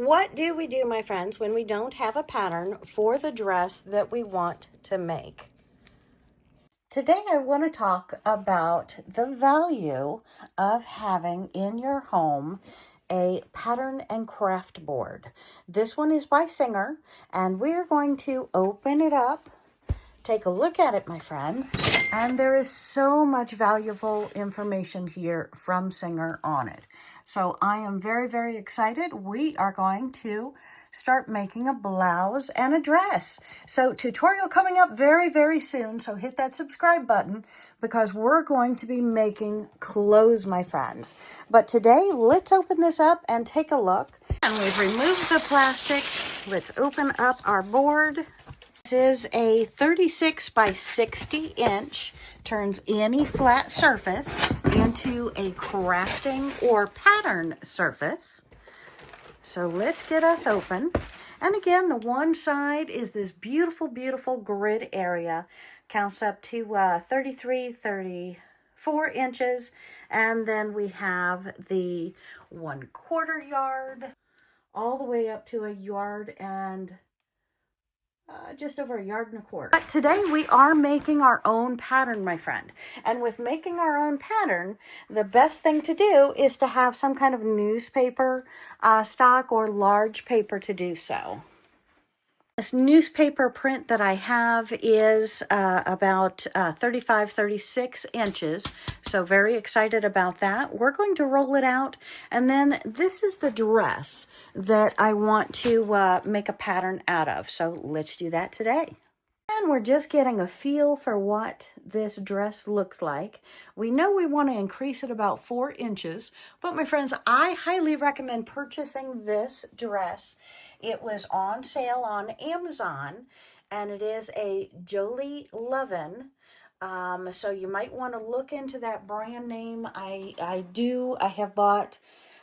What do we do, my friends, when we don't have a pattern for the dress that we want to make? Today I want to talk about the value of having in your home a pattern and craft board. This one is by Singer, and we're going to open it up. Take a look at it, my friend. And there is so much valuable information here from Singer on it. So I am very, very excited. We are going to start making a blouse and a dress. So tutorial coming up very, very soon. So hit that subscribe button because we're going to be making clothes, my friends. But today, let's open this up and take a look. And we've removed the plastic. Let's open up our board. This is a 36 by 60 inch, turns any flat surface into a crafting or pattern surface. So let's get us open. And again, the one side is this beautiful, beautiful grid area. Counts up to 33, 34 inches. And then we have the 1/4 yard all the way up to a yard and just over 1.25 yards. But today we are making our own pattern, my friend. And with making our own pattern, the best thing to do is to have some kind of newspaper stock or large paper to do so. This newspaper print that I have is about 35, 36 inches. So very excited about that. We're going to roll it out. And then this is the dress that I want to make a pattern out of. So let's do that today. And we're just getting a feel for what this dress looks like. We know we want to increase it about 4 inches, but my friends, I highly recommend purchasing this dress. It was on sale on Amazon, and it is a Jolie Lovin. So you might want to look into that brand name. I have bought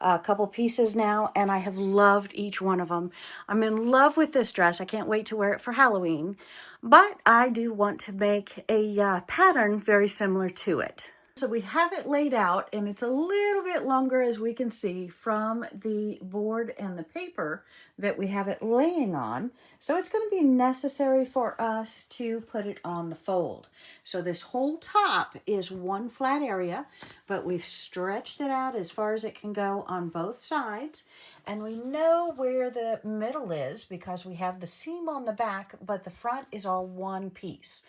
a couple pieces now, and I have loved each one of them. I'm in love with this dress. I can't wait to wear it for Halloween, but I do want to make a pattern very similar to it. So we have it laid out, and it's a little bit longer, as we can see from the board and the paper that we have it laying on. So it's going to be necessary for us to put it on the fold. So this whole top is one flat area, but we've stretched it out as far as it can go on both sides. And we know where the middle is because we have the seam on the back, but the front is all one piece.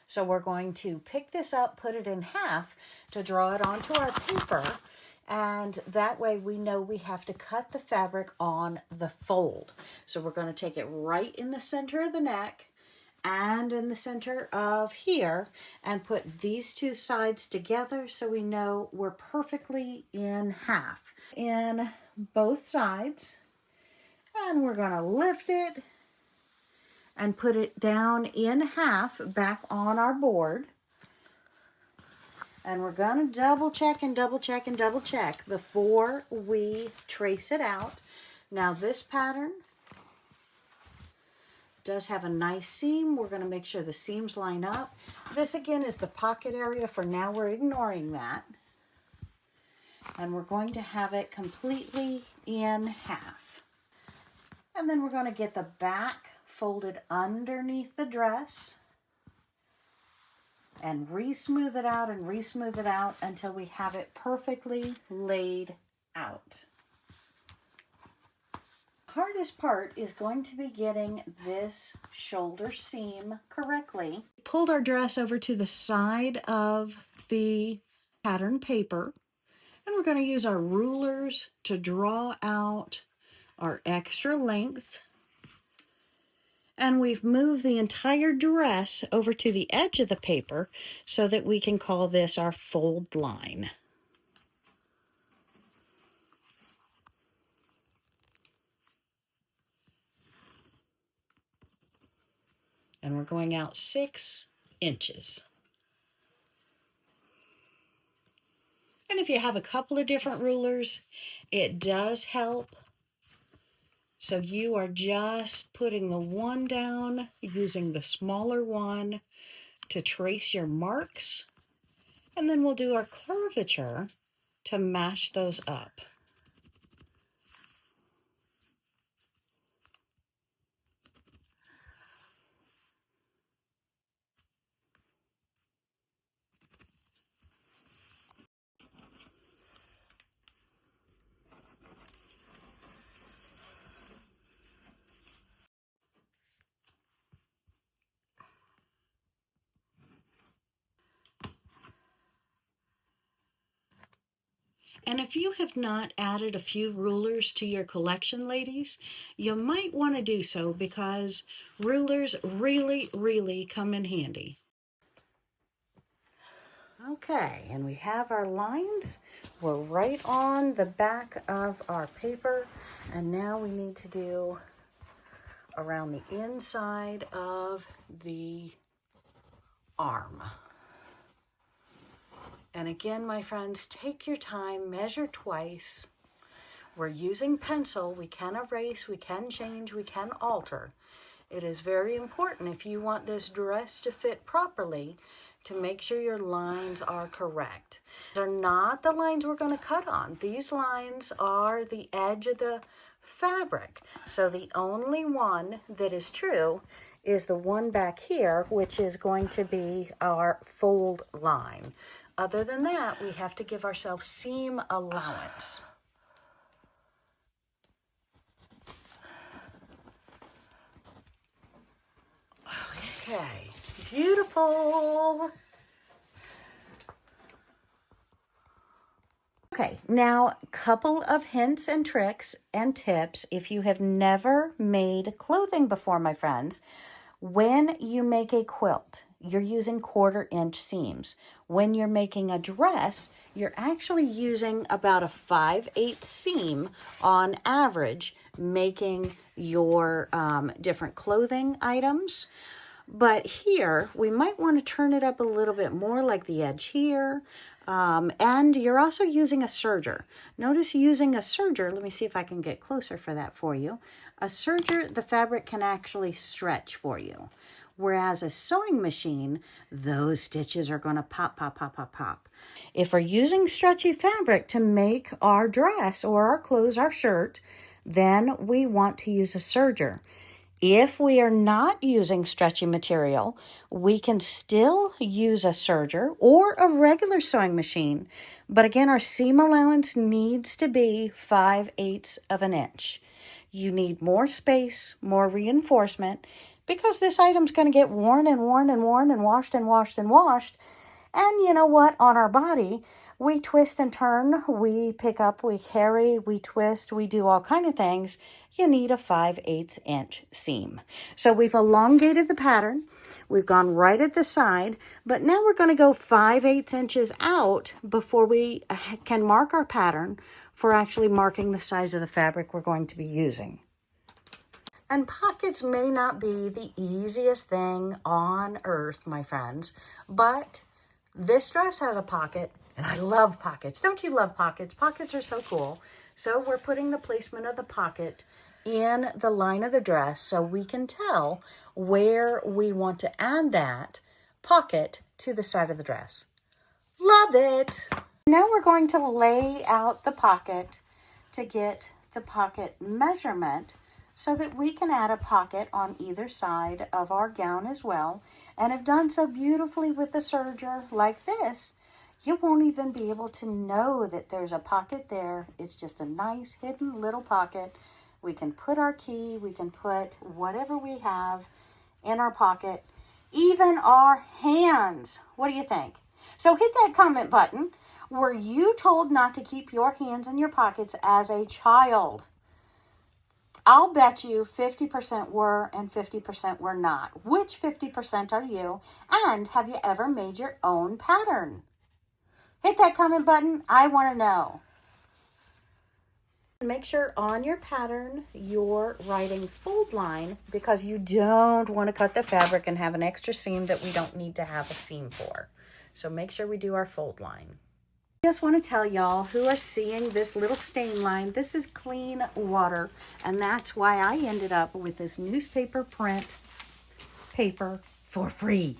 So we're going to pick this up, put it in half to draw it onto our paper, and that way we know we have to cut the fabric on the fold. So we're going to take it right in the center of the neck and in the center of here and put these two sides together so we know we're perfectly in half in both sides. And we're going to lift it and put it down in half back on our board. And we're going to double check and double check and double check before we trace it out. Now this pattern does have a nice seam. We're going to make sure the seams line up. This again is the pocket area. For now we're ignoring that. And we're going to have it completely in half. And then we're going to get the back folded underneath the dress and re-smooth it out and re-smooth it out until we have it perfectly laid out. Hardest part is going to be getting this shoulder seam correctly. Pulled our dress over to the side of the pattern paper, and we're going to use our rulers to draw out our extra length. And we've moved the entire dress over to the edge of the paper so that we can call this our fold line. And we're going out 6 inches. And if you have a couple of different rulers, it does help. So you are just putting the one down, using the smaller one to trace your marks. And then we'll do our curvature to match those up. And if you have not added a few rulers to your collection, ladies, you might want to do so because rulers really, really come in handy. Okay, and we have our lines. We're right on the back of our paper, and now we need to do around the inside of the arm. And again, my friends, take your time, measure twice. We're using pencil. We can erase, we can change, we can alter. It is very important if you want this dress to fit properly to make sure your lines are correct. They're not the lines we're going to cut on. These lines are the edge of the fabric. So the only one that is true is the one back here, which is going to be our fold line. Other than that, we have to give ourselves seam allowance. Okay, beautiful. Okay, now a couple of hints and tricks and tips if you have never made clothing before, my friends. When you make a quilt, you're using 1/4 inch seams. When you're making a dress, you're actually using about a 5/8 seam on average, making your different clothing items. But here, we might want to turn it up a little bit more, like the edge here. And you're also using a serger. Notice using a serger, let me see if I can get closer for that for you. A serger, the fabric can actually stretch for you. Whereas a sewing machine, those stitches are going to pop, pop, pop, pop, pop. If we're using stretchy fabric to make our dress or our clothes, our shirt, then we want to use a serger. If we are not using stretchy material, we can still use a serger or a regular sewing machine. But again, our seam allowance needs to be 5/8 of an inch. You need more space, more reinforcement, because this item's going to get worn and worn and worn and washed and washed and washed. And you know what? On our body, we twist and turn, we pick up, we carry, we twist, we do all kind of things. You need a 5/8 inch seam. So we've elongated the pattern. We've gone right at the side, but now we're going to go 5/8 inches out before we can mark our pattern for actually marking the size of the fabric we're going to be using. And pockets may not be the easiest thing on earth, my friends, but this dress has a pocket, and I love pockets. Don't you love pockets? Pockets are so cool. So we're putting the placement of the pocket in the line of the dress so we can tell where we want to add that pocket to the side of the dress. Love it! Now we're going to lay out the pocket to get the pocket measurement so that we can add a pocket on either side of our gown as well. And have done so beautifully with the serger like this, you won't even be able to know that there's a pocket there. It's just a nice hidden little pocket. We can put our key, we can put whatever we have in our pocket, even our hands. What do you think? So hit that comment button. Were you told not to keep your hands in your pockets as a child? I'll bet you 50% were and 50% were not. Which 50% are you? And have you ever made your own pattern? Hit that comment button. I want to know. Make sure on your pattern you're writing fold line because you don't want to cut the fabric and have an extra seam that we don't need to have a seam for. So make sure we do our fold line. I just want to tell y'all who are seeing this little stain line, this is clean water, and that's why I ended up with this newspaper print paper for free.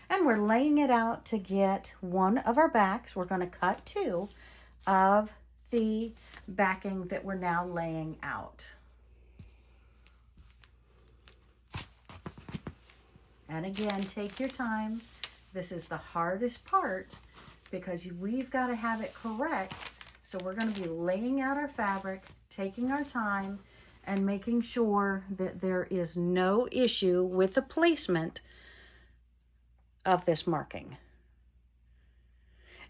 And we're laying it out to get one of our backs. We're going to cut 2 of the backing that we're now laying out. And again, take your time. This is the hardest part because we've got to have it correct. So we're going to be laying out our fabric, taking our time, and making sure that there is no issue with the placement of this marking.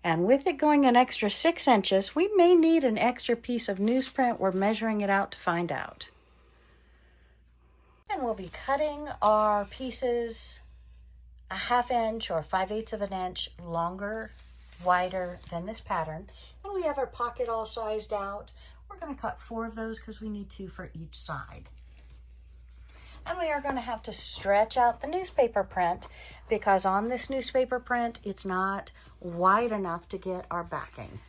And with it going an extra 6 inches, we may need an extra piece of newsprint. We're measuring it out to find out. And we'll be cutting our pieces a 1/2 inch or 5/8 of an inch longer, wider than this pattern. And we have our pocket all sized out. We're going to cut 4 of those because we need 2 for each side. And we are going to have to stretch out the newspaper print because on this newspaper print, it's not wide enough to get our backing.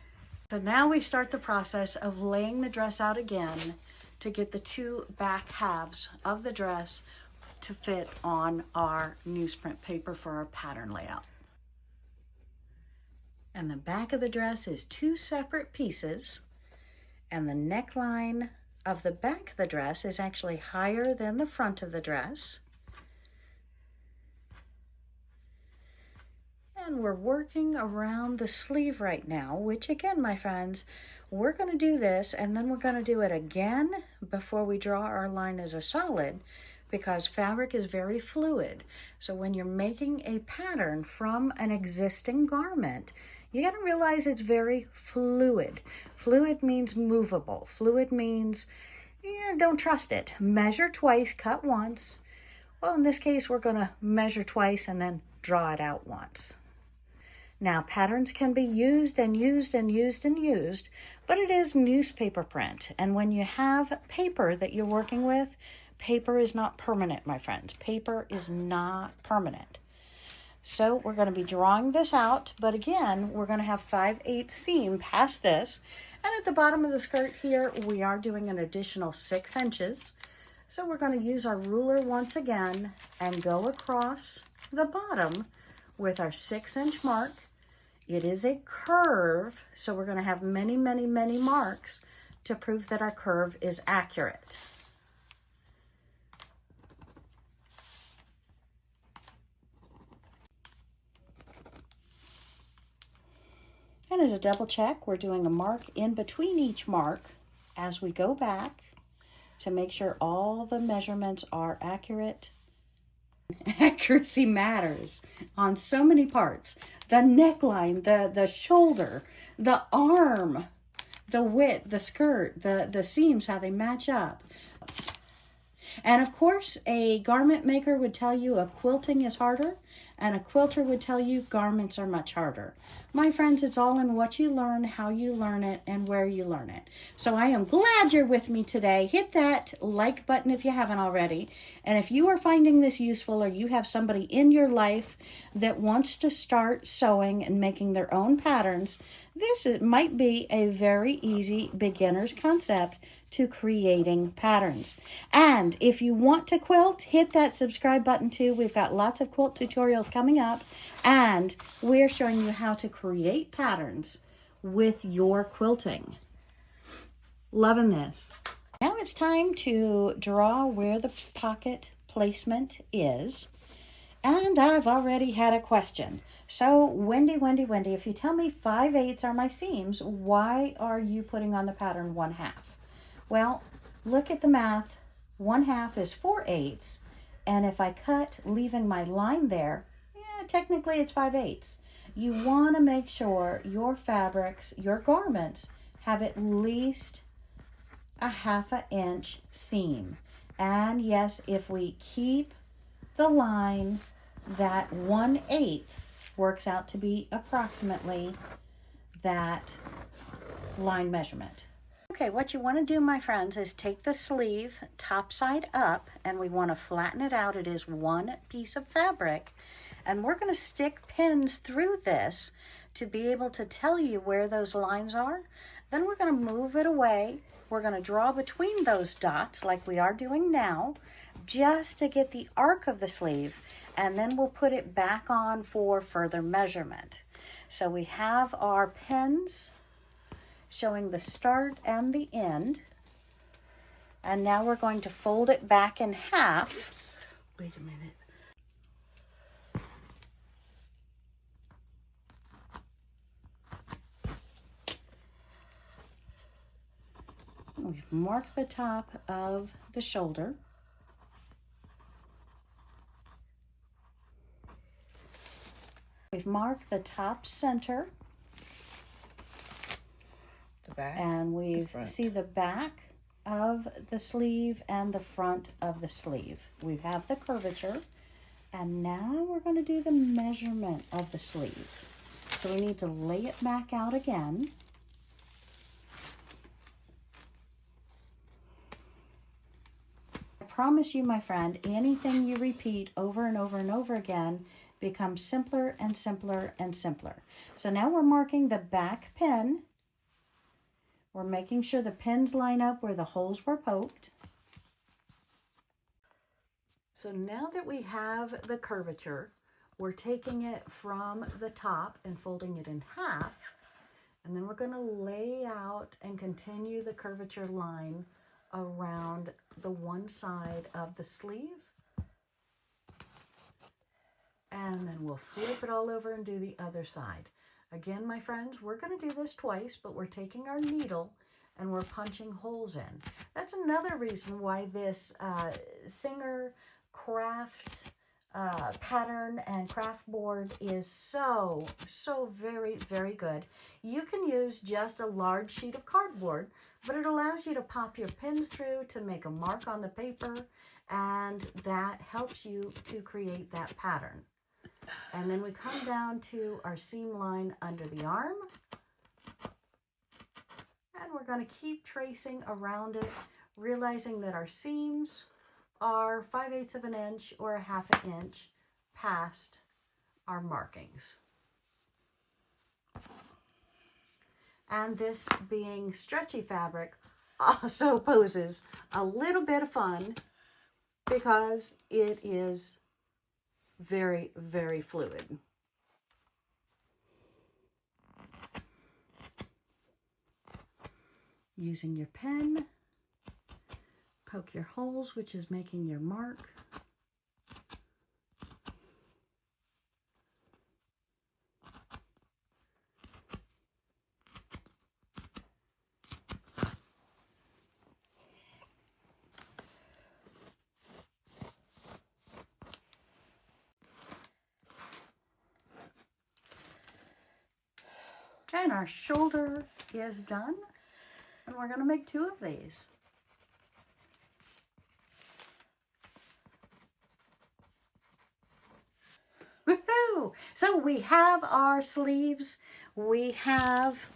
So now we start the process of laying the dress out again to get the 2 back halves of the dress to fit on our newsprint paper for our pattern layout. And the back of the dress is 2 separate pieces, and the neckline of the back of the dress is actually higher than the front of the dress. And we're working around the sleeve right now, which again, my friends, we're going to do this and then we're going to do it again before we draw our line as a solid, because fabric is very fluid. So when you're making a pattern from an existing garment, you got to realize it's very fluid. Fluid means movable. Fluid means, don't trust it. Measure twice, cut once. Well, in this case, we're going to measure twice and then draw it out once. Now, patterns can be used and used and used and used, but it is newspaper print. And when you have paper that you're working with, paper is not permanent, my friends. Paper is not permanent. So we're going to be drawing this out, but again, we're going to have 5/8 seam past this. And at the bottom of the skirt here, we are doing an additional 6 inches. So we're going to use our ruler once again and go across the bottom with our 6-inch mark. It is a curve, so we're going to have many, many, many marks to prove that our curve is accurate. And as a double check, we're doing a mark in between each mark as we go back to make sure all the measurements are accurate. Accuracy matters on so many parts. The neckline, the shoulder, the arm, the width, the skirt, the seams, how they match up. And of course, a garment maker would tell you a quilting is harder, and a quilter would tell you garments are much harder. My friends, it's all in what you learn, how you learn it, and where you learn it. So I am glad you're with me today. Hit that like button if you haven't already. And if you are finding this useful, or you have somebody in your life that wants to start sewing and making their own patterns, might be a very easy beginner's concept to creating patterns. And if you want to quilt, hit that subscribe button too. We've got lots of quilt tutorials coming up, and we're showing you how to create patterns with your quilting. Loving this. Now it's time to draw where the pocket placement is. And I've already had a question. So Wendy, if you tell me 5/8 are my seams, why are you putting on the pattern 1/2? Well, look at the math. 1/2 is 4/8, and if I cut leaving my line there, technically it's 5/8. You want to make sure your fabrics, your garments, have at least a 1/2 inch seam. And yes, if we keep the line, that 1/8 works out to be approximately that line measurement. Okay, what you want to do, my friends, is take the sleeve top side up, and we want to flatten it out. It is one piece of fabric, and we're going to stick pins through this to be able to tell you where those lines are. Then we're going to move it away. We're going to draw between those dots like we are doing now, just to get the arc of the sleeve, and then we'll put it back on for further measurement. So we have our pins showing the start and the end. And now we're going to fold it back in half. Oops. Wait a minute. We've marked the top of the shoulder. We've marked the top center And we see the back of the sleeve and the front of the sleeve. We have the curvature. And now we're going to do the measurement of the sleeve. So we need to lay it back out again. I promise you, my friend, anything you repeat over and over and over again becomes simpler and simpler and simpler. So now we're marking the back pin. We're making sure the pins line up where the holes were poked. So now that we have the curvature, we're taking it from the top and folding it in half. And then we're going to lay out and continue the curvature line around the one side of the sleeve. And then we'll flip it all over and do the other side. Again, my friends, we're going to do this twice, but we're taking our needle and we're punching holes in. That's another reason why this Singer craft pattern and craft board is so very, very good. You can use just a large sheet of cardboard, but it allows you to pop your pins through to make a mark on the paper, and that helps you to create that pattern. And then we come down to our seam line under the arm, and we're going to keep tracing around it, realizing that our seams are 5/8 of an inch or a 1/2 inch past our markings. And this being stretchy fabric also poses a little bit of fun because it is very, very fluid. Using your pen, poke your holes, which is making your mark. And our shoulder is done. And we're going to make 2 of these. Woohoo! So we have our sleeves. We have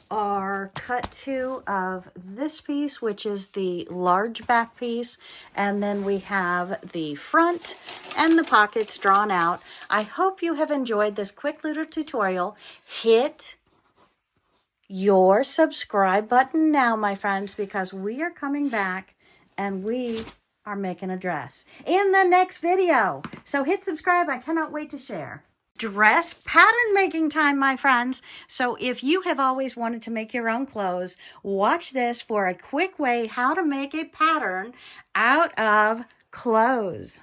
our cut 2 of this piece, which is the large back piece. And then we have the front and the pockets drawn out. I hope you have enjoyed this quick little tutorial. Hit your subscribe button now, my friends, because we are coming back and we are making a dress in the next video. So hit subscribe. I cannot wait to share. Dress pattern making time, my friends. So if you have always wanted to make your own clothes, watch this for a quick way how to make a pattern out of clothes.